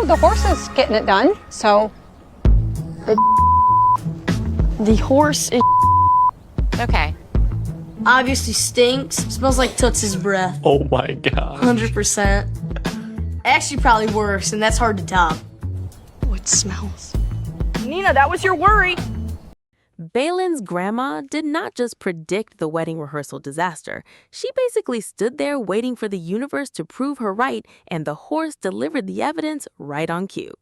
the horse is getting it done, so. The horse is. Okay. Obviously stinks. Smells like Toots' breath. Oh my god. 100%. Actually, probably worse, and that's hard to top. What smells? Nina, that was your worry. Baylen's grandma did not just predict the wedding rehearsal disaster. She basically stood there waiting for the universe to prove her right, and the horse delivered the evidence right on cue.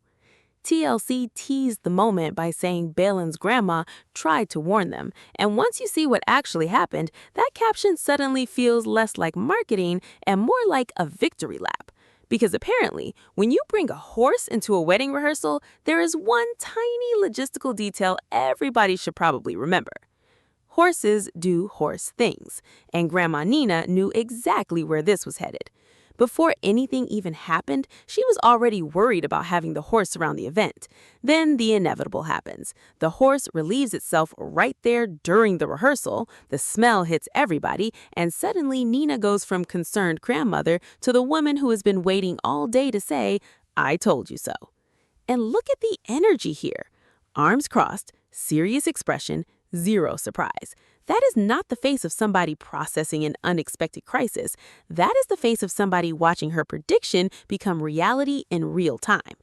TLC teased the moment by saying Baylen's grandma tried to warn them, and once you see what actually happened, that caption suddenly feels less like marketing and more like a victory lap. Because apparently, when you bring a horse into a wedding rehearsal, there is one tiny logistical detail everybody should probably remember. Horses do horse things, and Grandma Nina knew exactly where this was headed. Before anything even happened, she was already worried about having the horse around the event. Then the inevitable happens. The horse relieves itself right there during the rehearsal, the smell hits everybody, and suddenly Nina goes from concerned grandmother to the woman who has been waiting all day to say, "I told you so." And look at the energy here. Arms crossed, serious expression, zero surprise. That is not the face of somebody processing an unexpected crisis. That is the face of somebody watching her prediction become reality in real time.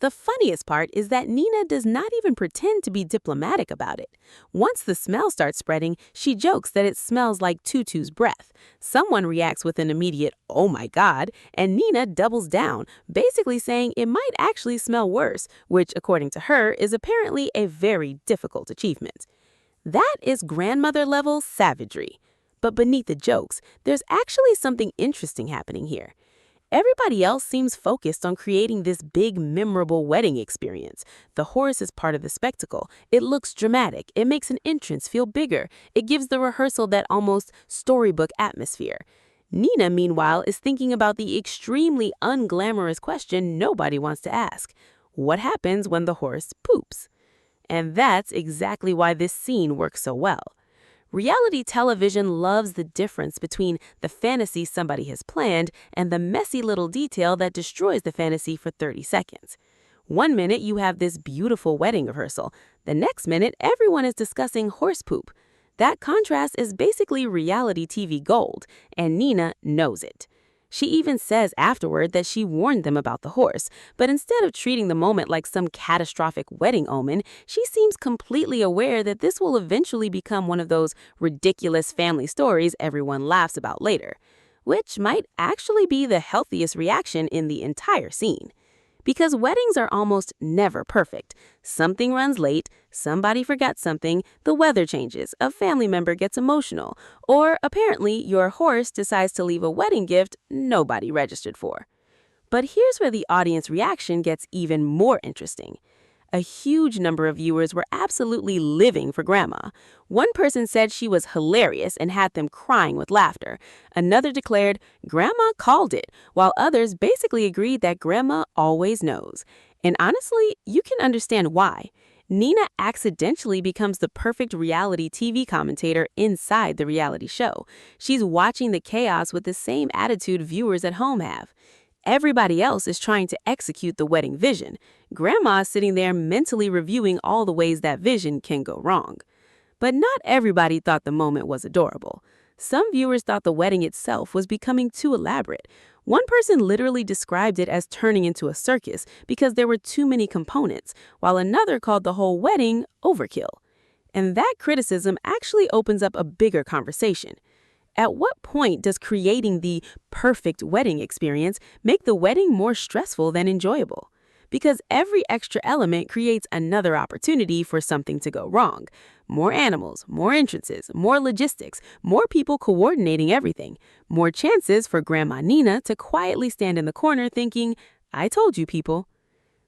The funniest part is that Nina does not even pretend to be diplomatic about it. Once the smell starts spreading, she jokes that it smells like Tutu's breath. Someone reacts with an immediate, "Oh my God," and Nina doubles down, basically saying it might actually smell worse, which, according to her, is apparently a very difficult achievement. That is grandmother-level savagery. But beneath the jokes, there's actually something interesting happening here. Everybody else seems focused on creating this big, memorable wedding experience. The horse is part of the spectacle. It looks dramatic. It makes an entrance feel bigger. It gives the rehearsal that almost storybook atmosphere. Nina, meanwhile, is thinking about the extremely unglamorous question nobody wants to ask. What happens when the horse poops? And that's exactly why this scene works so well. Reality television loves the difference between the fantasy somebody has planned and the messy little detail that destroys the fantasy for 30 seconds. One minute you have this beautiful wedding rehearsal. The next minute, everyone is discussing horse poop. That contrast is basically reality TV gold, and Nina knows it. She even says afterward that she warned them about the horse, but instead of treating the moment like some catastrophic wedding omen, she seems completely aware that this will eventually become one of those ridiculous family stories everyone laughs about later, which might actually be the healthiest reaction in the entire scene. Because weddings are almost never perfect. Something runs late, somebody forgot something, the weather changes, a family member gets emotional, or apparently your horse decides to leave a wedding gift nobody registered for. But here's where the audience reaction gets even more interesting. A huge number of viewers were absolutely living for Grandma. One person said she was hilarious and had them crying with laughter. Another declared, "Grandma called it," while others basically agreed that Grandma always knows. And honestly, you can understand why. Nina accidentally becomes the perfect reality TV commentator inside the reality show. She's watching the chaos with the same attitude viewers at home have. Everybody else is trying to execute the wedding vision. Grandma is sitting there mentally reviewing all the ways that vision can go wrong. But not everybody thought the moment was adorable. Some viewers thought the wedding itself was becoming too elaborate. One person literally described it as turning into a circus because there were too many components, while another called the whole wedding overkill. And that criticism actually opens up a bigger conversation. At what point does creating the perfect wedding experience make the wedding more stressful than enjoyable? Because every extra element creates another opportunity for something to go wrong. More animals, more entrances, more logistics, more people coordinating everything, more chances for Grandma Nina to quietly stand in the corner thinking, "I told you, people."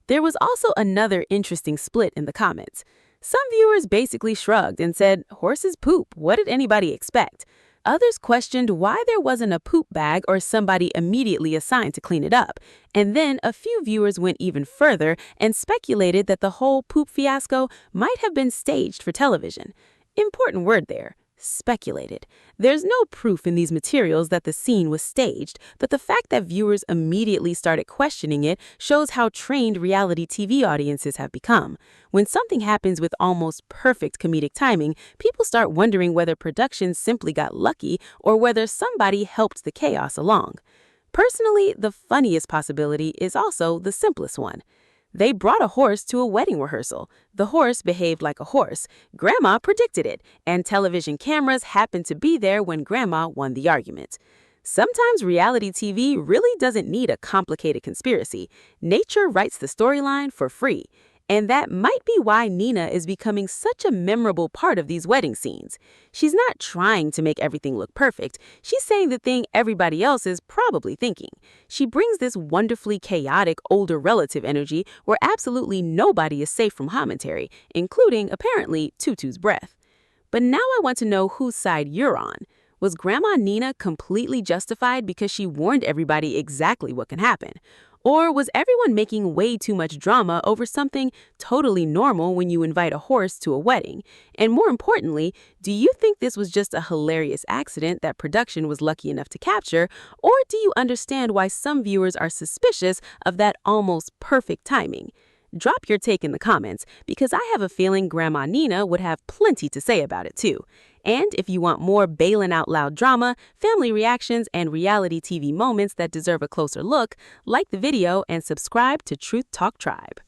There was also another interesting split in the comments. Some viewers basically shrugged and said, "Horses poop, what did anybody expect?" Others questioned why there wasn't a poop bag or somebody immediately assigned to clean it up. And then a few viewers went even further and speculated that the whole poop fiasco might have been staged for television. Important word there, speculated. There's no proof in these materials that the scene was staged, but the fact that viewers immediately started questioning it shows how trained reality TV audiences have become. When something happens with almost perfect comedic timing, people start wondering whether production simply got lucky or whether somebody helped the chaos along. Personally, the funniest possibility is also the simplest one. They brought a horse to a wedding rehearsal. The horse behaved like a horse. Grandma predicted it, and television cameras happened to be there when Grandma won the argument. Sometimes reality TV really doesn't need a complicated conspiracy. Nature writes the storyline for free. And that might be why Nina is becoming such a memorable part of these wedding scenes. She's not trying to make everything look perfect. She's saying the thing everybody else is probably thinking. She brings this wonderfully chaotic older relative energy where absolutely nobody is safe from commentary, including, apparently, Tutu's breath. But now I want to know whose side you're on. Was Grandma Nina completely justified because she warned everybody exactly what can happen? Or was everyone making way too much drama over something totally normal when you invite a horse to a wedding? And more importantly, do you think this was just a hilarious accident that production was lucky enough to capture? Or do you understand why some viewers are suspicious of that almost perfect timing? Drop your take in the comments, because I have a feeling Grandma Nina would have plenty to say about it too. And if you want more Baylen Out Loud drama, family reactions, and reality TV moments that deserve a closer look, like the video and subscribe to Truth Talk Tribe.